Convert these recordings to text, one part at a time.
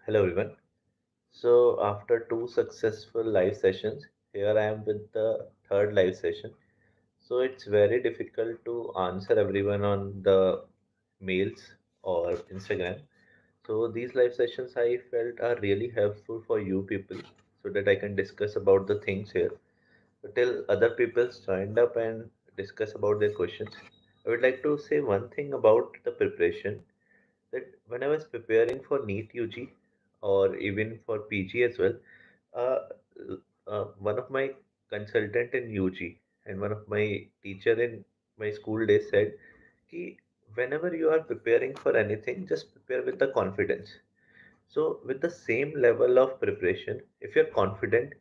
Hello everyone. So after two successful live sessions, here I am with the third live session. So it's very difficult to answer everyone on the mails or Instagram. So these live sessions I felt are really helpful for you people so that I can discuss about the things here. So till other people joined up and discuss about their questions, I would like to say one thing about the preparation that when I was preparing for NEET UG or even for PG as well, uh, one of my consultant in UG and one of my teacher in my school days said, "Ki whenever you are preparing for anything, just prepare with the confidence." So with the same level of preparation, if you're confident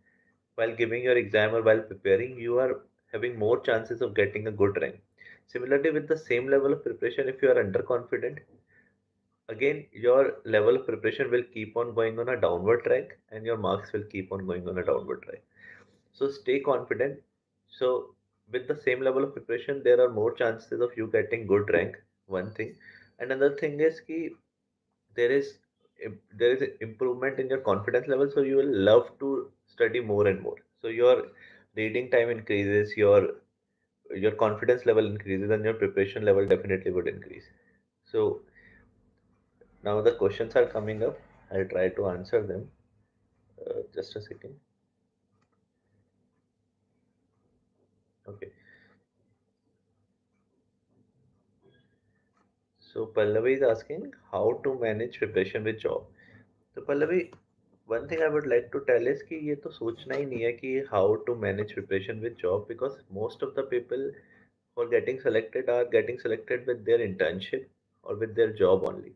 while giving your exam or while preparing, you are having more chances of getting a good rank. Similarly, with the same level of preparation, if you are underconfident, again your level of preparation will keep on going on a downward track and your marks will keep on going on a downward track. So stay confident. So with the same level of preparation there are more chances of you getting good rank, one thing. And another thing is ki there is there is improvement in your confidence level, so you will love to study more and more, so your reading time increases, your confidence level increases, and your preparation level definitely would increase. So now the questions are coming up. I'll try to answer them. Just a second. Okay. So Pallavi is asking how to manage preparation with job. So Pallavi, one thing I would like to tell is कि ये तो सोचना ही नहीं है कि how to manage preparation with job, because most of the people who are getting selected are getting selected with their internship or with their job only.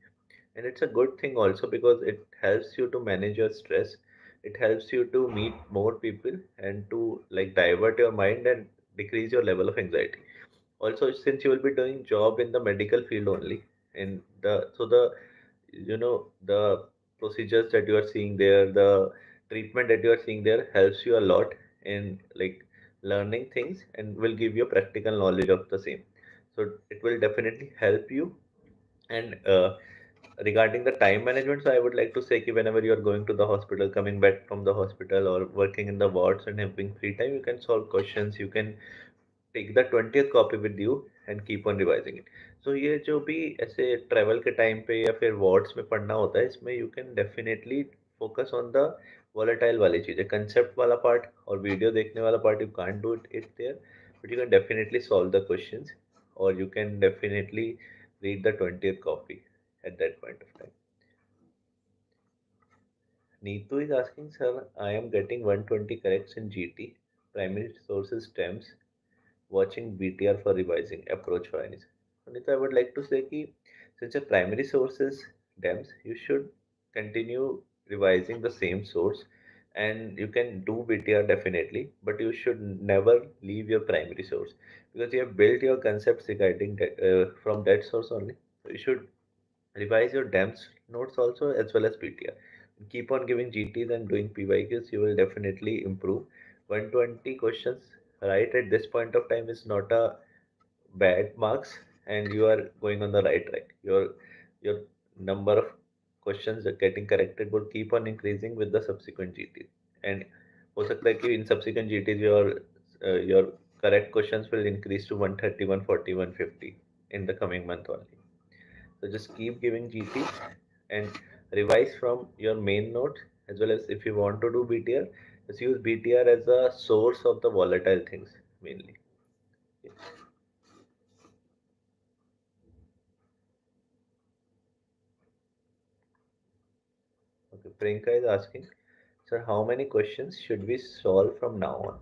And it's a good thing also because it helps you to manage your stress. It helps you to meet more people and to like divert your mind and decrease your level of anxiety. Also, since you will be doing job in the medical field only, in the so the the procedures that you are seeing there, the treatment that you are seeing there helps you a lot in like learning things and will give you practical knowledge of the same. So it will definitely help you. And regarding the time management, so I would like to say that whenever you are going to the hospital, coming back from the hospital, or working in the wards and having free time, you can solve questions. You can take the 20th copy with you and keep on revising it. So ये जो भी ऐसे travel के time पे या फिर wards में पढ़ना होता है, इसमें you can definitely focus on the volatile वाली चीज़ें, concept वाला part और video देखने वाला part you can't do it there, but you can definitely solve the questions, or you can definitely read the 20th copy at that point of time. Neetu is asking, sir, I am getting 120 corrects in GT, primary sources stems, watching BTR for revising, approach for any. Anita, I would like to say that since your primary source is DEMS, you should continue revising the same source, and you can do BTR definitely, but you should never leave your primary source because you have built your concepts regarding that, from that source only. So you should revise your DEMS notes also as well as BTR. Keep on giving GTs and doing PYQs, you will definitely improve. 120 questions right at this point of time is not a bad marks, and you are going on the right track. Your number of questions that getting corrected would keep on increasing with the subsequent GTs. And हो सकता है कि in subsequent GTs your correct questions will increase to 130, 140, 150 in the coming month only. So just keep giving GT and revise from your main note, as well as if you want to do BTR, just use BTR as a source of the volatile things mainly. Yeah. Okay, Priyanka is asking, sir, how many questions should we solve from now on?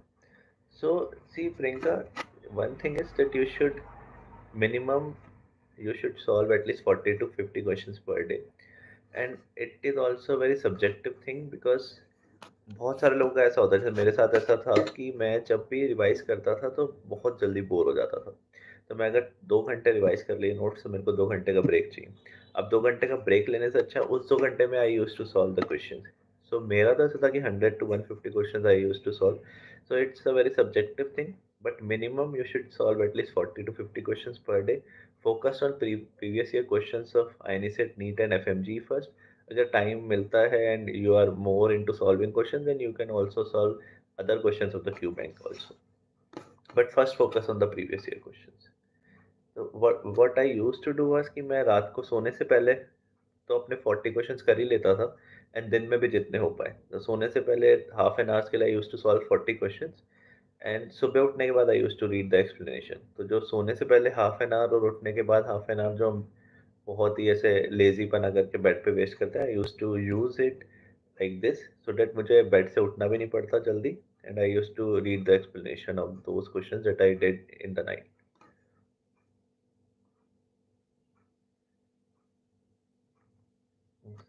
So see, Priyanka, one thing is that you should minimum you should solve at least 40 to 50 questions per day. And it is also a very subjective thing because बहुत सारे लोगों का ऐसा होता है, जैसे मेरे साथ ऐसा था कि मैं जब भी रिवाइज करता था तो बहुत जल्दी बोर हो जाता था। तो मैं अगर 2 घंटे रिवाइज कर लिए नोट्स तो मेरे को 2 घंटे का ब्रेक चाहिए। अब 2 घंटे का ब्रेक लेने से अच्छा उस 2 घंटे में I use to solve the question. So मेरा तो ऐसा था कि 100 to 150 question I use to solve. So it's a very subjective thing, but minimum you should solve at least 40 to 50 question per day. Focus on previous year questions of INESET, NEET and FMG first. अगर time मिलता है and you are more into solving question, then you can also solve other questions of the Q bank also. But first focus on the previous year questions. तो what I used to do was कि मैं रात को सोने से पहले तो अपने 40 क्वेश्चंस कर ही लेता था, एंड दिन में भी जितने हो पाए। तो सोने से पहले हाफ एन आवर्स के लिए I used to solve 40 questions, and सुबह उठने के बाद I used to read the explanation. तो जो सोने से पहले हाफ एन आवर और उठने के बाद हाफ एन आवर जो हम बहुत ही ऐसे लेजी पना करके बेड पे वेस्ट करते हैं, I used to use it like this, so that मुझे बेड से उठना भी नहीं पड़ता जल्दी, and I used to read the explanation of those questions that I did in the night.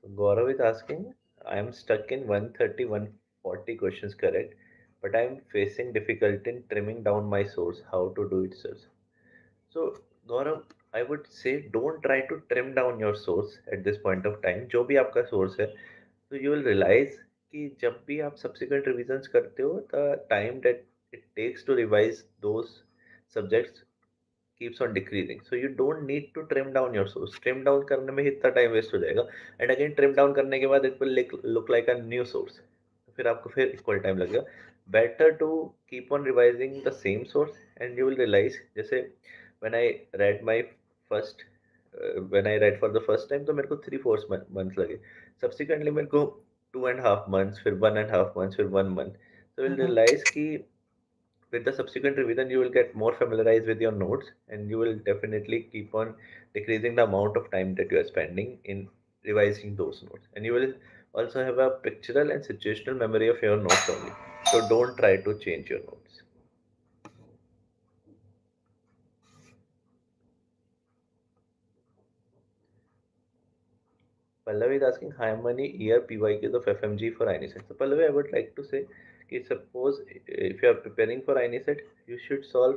So Gaurav is asking, I am stuck in 130, 140 questions correct, but I am facing difficulty in trimming down my source. How to do it, sir? So Gaurav, I would say don't try to trim down your source at this point of time. जो भी आपका source है, so you will realize कि जब भी आप subsequent revisions करते हो, the time that it takes to revise those subjects keeps on decreasing. So you don't need to trim down your source. Trim down करने में ही इतना टाइम वेस्ट हो जाएगा, एंड अगेन ट्रिम डाउन करने के बाद it will look like a new source, फिर आपको फिर इक्वल टाइम लगेगा। Better to keep on revising the same source, and you will realise, जैसे when I read my first when I read for the first time, तो मेरे को 3-4 months लगे। Subsequently मेरे को 2.5 months, फिर 1.5 months, फिर 1 month। तो विल रियलाइज कि with the subsequent revision you will get more familiarized with your notes, and you will definitely keep on decreasing the amount of time that you are spending in revising those notes, and you will also have a pictorial and situational memory of your notes only, so don't try to change your notes. Pallavi is asking how many year PYQs of FMG for INISET. So Pallavi, I would like to say, suppose if you are preparing for INISET, you should solve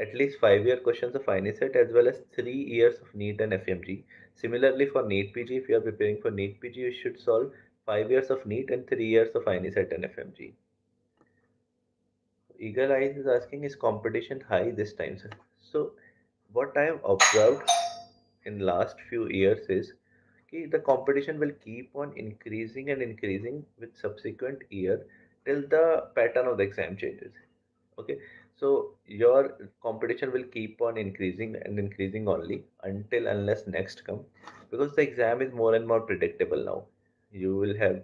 at least 5 year questions of INISET as well as 3 years of NEET and FMG. Similarly, for NEET PG, if you are preparing for NEET PG, you should solve 5 years of NEET and 3 years of INISET and FMG. Eagle Eyes is asking, is competition high this time, sir? So, what I have observed in last few years is the competition will keep on increasing and increasing with subsequent year till the pattern of the exam changes. Okay, so your competition will keep on increasing and increasing only until unless next come, because the exam is more and more predictable now. You will have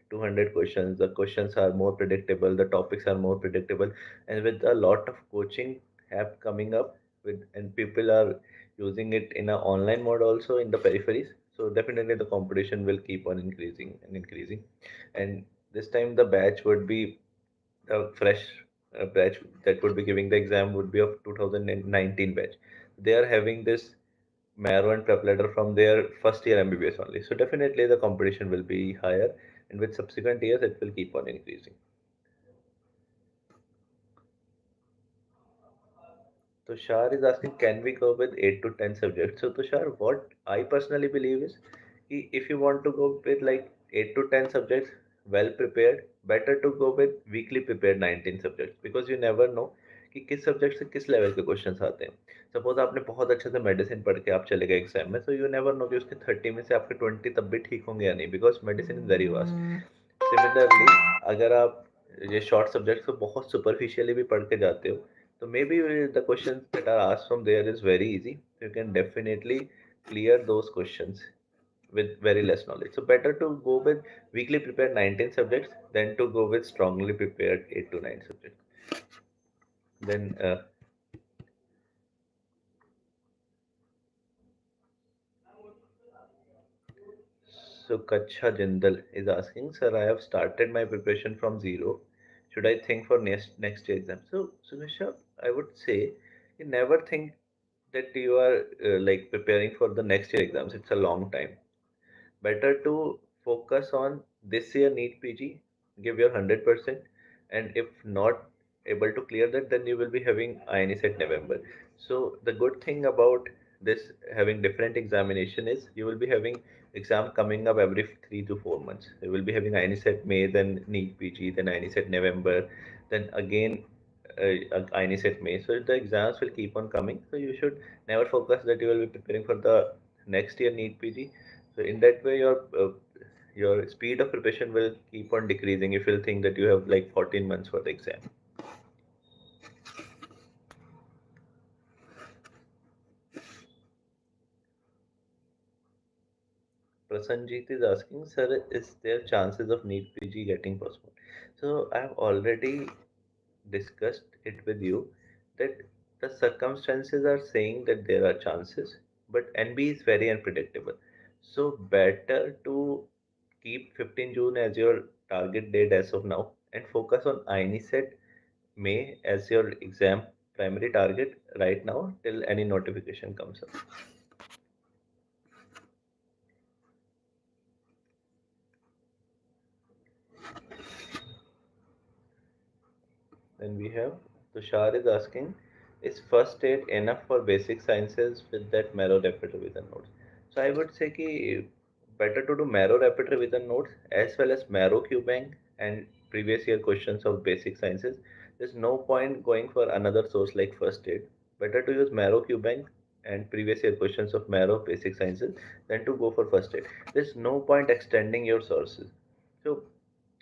200 questions, the questions are more predictable, the topics are more predictable, and with a lot of coaching app coming up with, and people are using it in a online mode also in the peripheries, so definitely the competition will keep on increasing and increasing. And this time the batch would be a fresh batch that would be giving the exam would be of 2019 batch. They are having this marrow and prep letter from their first year MBBS only. So definitely the competition will be higher, and with subsequent years it will keep on increasing. Tushar is asking, can we go with 8 to 10 subjects? So Tushar, what I personally believe is, if you want to go with like 8 to 10 subjects, well prepared, better to go with weekly prepared 19 subjects, because you never know कि किस subject से किस level के questions आते हैं। Suppose आपने बहुत अच्छे से मेडिसिन पढ़ के आप चले गए एग्जाम में, so you never know कि उसके 30 में से आपके 20 तब भी ठीक होंगे या नहीं, because medicine is very vast. Similarly, अगर आप ये शॉर्ट सब्जेक्ट्स को बहुत सुपरफिशियली भी पढ़ के जाते हो, तो maybe the questions that are asked from there is very easy, you can definitely clear those questions with very less knowledge. So better to go with weekly prepared 19 subjects than to go with strongly prepared 8 to 9 subjects. Then so Kacha Jindal is asking, sir, I have started my preparation from zero. Should I think for next year exam? So Sumisha, I would say you never think that you are like preparing for the next year exams. It's a long time. Better to focus on this year NEET PG, give your 100%, and if not able to clear that, then you will be having INS at November. So the good thing about this having different examination is you will be having exam coming up every 3 to 4 months. You will be having INS at May, then NEET PG, then INS at November, then again INS at May. So the exams will keep on coming. So you should never focus that you will be preparing for the next year NEET PG. So in that way, your speed of preparation will keep on decreasing if you'll think that you have like 14 months for the exam. Prasanjit is asking, sir, is there chances of NEET PG getting postponed? So I have already discussed it with you that the circumstances are saying that there are chances, but NB is very unpredictable. So better to keep 15 June as your target date as of now and focus on INI May as your exam primary target right now till any notification comes up. Then we have Tushar is asking, is first aid enough for basic sciences with that marrow rapid revision notes? So I would say ki better to do marrow rapid revision notes as well as marrow Q bank and previous year questions of basic sciences. There's no point going for another source like first aid. Better to use marrow Q bank and previous year questions of marrow basic sciences than to go for first aid. There's no point extending your sources. So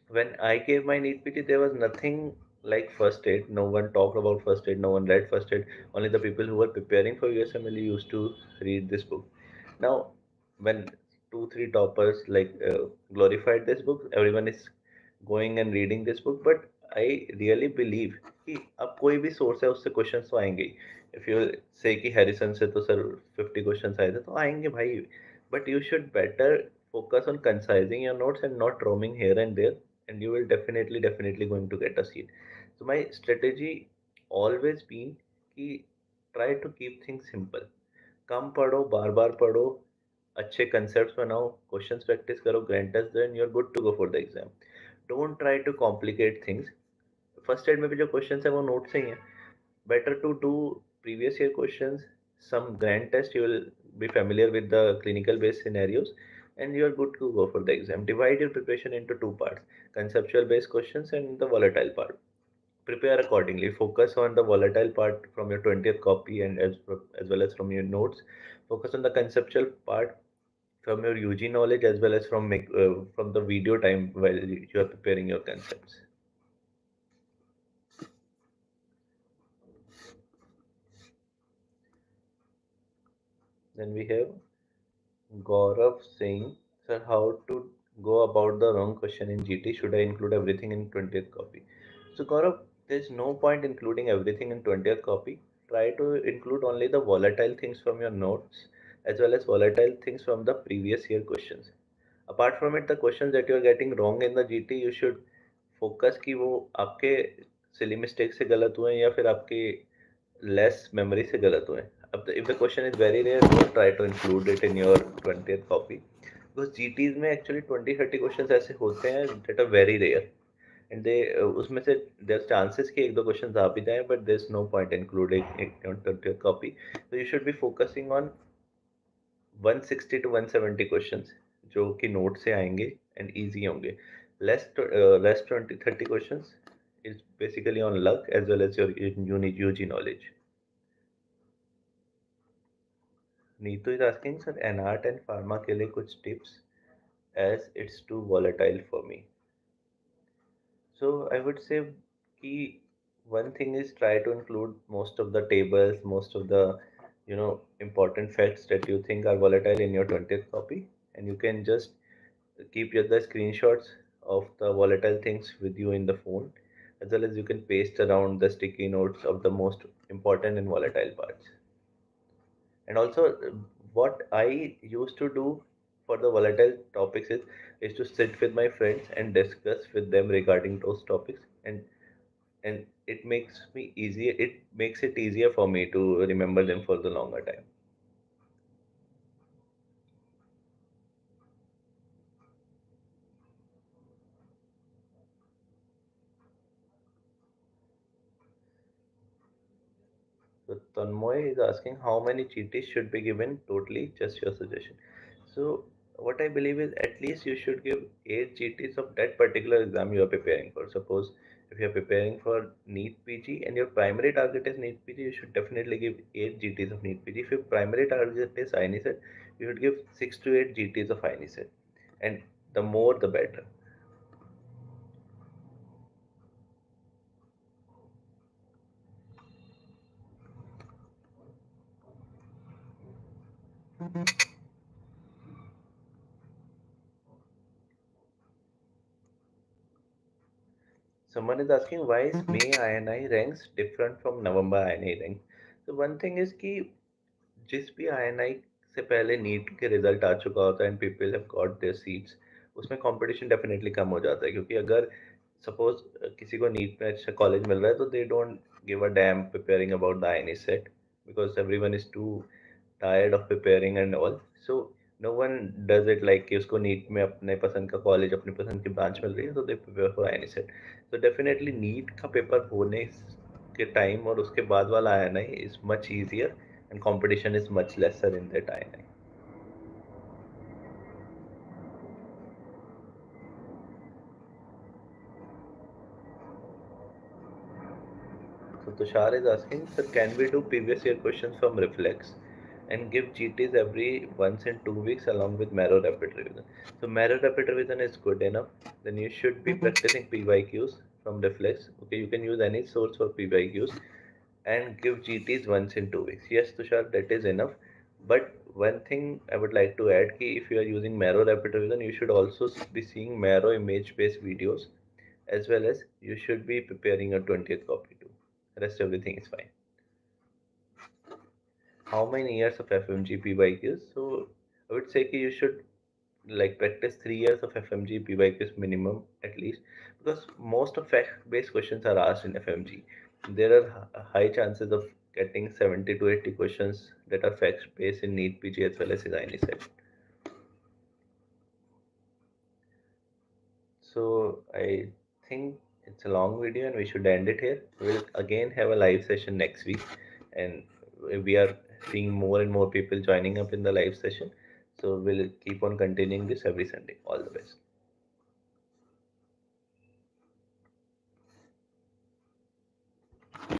when I gave my NEET PT, there was nothing like first aid. No one talked about first aid. No one read first aid. Only the people who were preparing for USMLE used to read this book. Now, when two, three toppers like glorified this book, everyone is going and reading this book. But I really believe कि अब कोई भी source है उससे questions तो आएंगे ही. If you say कि Harrison से तो सर 50 क्वेश्चंस आए थे तो आएंगे भाई. But you should better focus on concising your notes and not roaming here and there, and you will definitely going to get a seat. So my strategy always been कि try to keep things simple. कम पढ़ो, बार बार पढ़ो, अच्छे concept बनाओ, questions practice करो, grand test दो, and you are good to go for the exam. Don't try to complicate things. First aid में भी जो क्वेश्चंस है वो नोट से ही है. Better to do previous year questions, some grand test, you will be familiar with the clinical based scenarios, and you are good to go for the exam. Divide your preparation into two parts: conceptual based questions and the volatile part. Prepare accordingly. Focus on the volatile part from your 20th copy and as well as from your notes. Focus on the conceptual part from your UG knowledge as well as from the video time while you are preparing your concepts. Then we have Gaurav saying, sir, how to go about the wrong question in GT? Should I include everything in 20th copy? So, Gaurav, there's no point including everything in 20th copy. Try to include only the volatile things from your notes as well as volatile things from the previous year questions. Apart from it, the questions that you're getting wrong in the GT, you should focus कि वो आपके silly mistake से गलत हुए हैं या फिर आपके less memory से गलत हुए हैं. अब if the question is very rare, don't try to include it in your 20th copy. Because GTs में actually 20-30 questions ऐसे होते हैं that are very rare. And they उसमें से there's chances कि एक दो questions आ भी जाएं, but there's no point including it on 20th copy. So you should be focusing on 160 to 170 questions जो कि नोट से आएंगे एंड इजी होंगे. Less 20-30 questions is basically on luck as well as your unique UG knowledge. Neetu is asking, sir, an art and pharma के लिए कुछ tips as it's too volatile for me. So I would say key one thing is try to include most of the tables, most of the important facts that you think are volatile in your 20th copy, and you can just keep the screenshots of the volatile things with you in the phone, as well as you can paste around the sticky notes of the most important and volatile parts. And also, what I used to do for the volatile topics is to sit with my friends and discuss with them regarding those topics, and it makes me easier. It makes it easier for me to remember them for the longer time. So Tanmoy is asking how many cheaties should be given totally, just your suggestion. So what I believe is at least you should give 8 GTs of that particular exam you are preparing for. Suppose if you are preparing for NEET PG and your primary target is NEET PG, you should definitely give 8 GTs of NEET PG. If your primary target is INISET, you should give 6 to 8 GTs of INI set, and the more the better. Someone is asking why is May INI ranks different from November INI ranks. So one thing is कि जिस भी INI से पहले NEET के result आ चुका होता है and people have got there seats, उसमें कंपटीशन डेफिनेटली कम हो जाता है, क्योंकि अगर सपोज किसी को नीट में अच्छा कॉलेज मिल रहा है तो they don't give a damn preparing about the आईनी set, because everyone is too tired of preparing and all. So no one does it like कि उसको नीट में अपने पसंद का कॉलेज अपनी पसंद की ब्रांच मिल रही है तो दे प्रिपेयर फॉर आईनी सेट. तो डेफिनेटली नीट का पेपर होने के टाइम और उसके बाद वाला आईनी is much easier and competition is much lesser in that INI. So Tushar is asking, sir, can we do previous year questions from Reflex and give GTs every once in 2 weeks along with marrow rapid revision? So marrow rapid revision is good enough. Then you should be practicing PYQs from Reflex. Okay, you can use any source for PYQs and give GTs once in 2 weeks. Yes, Tushar, that is enough. But one thing I would like to add, ki if you are using marrow rapid revision, you should also be seeing marrow image based videos, as well as you should be preparing a 20th copy too. Rest everything is fine. How many years of FMG PYQs? So I would say you should like practice 3 years of FMG PYQs minimum at least, because most of fact-based questions are asked in FMG. There are high chances of getting 70 to 80 questions that are fact-based in NEET PG as well as in INI set. So I think it's a long video and we should end it here. We'll again have a live session next week, and we are seeing more and more people joining up in the live session. So we'll keep on continuing this every Sunday. All the best.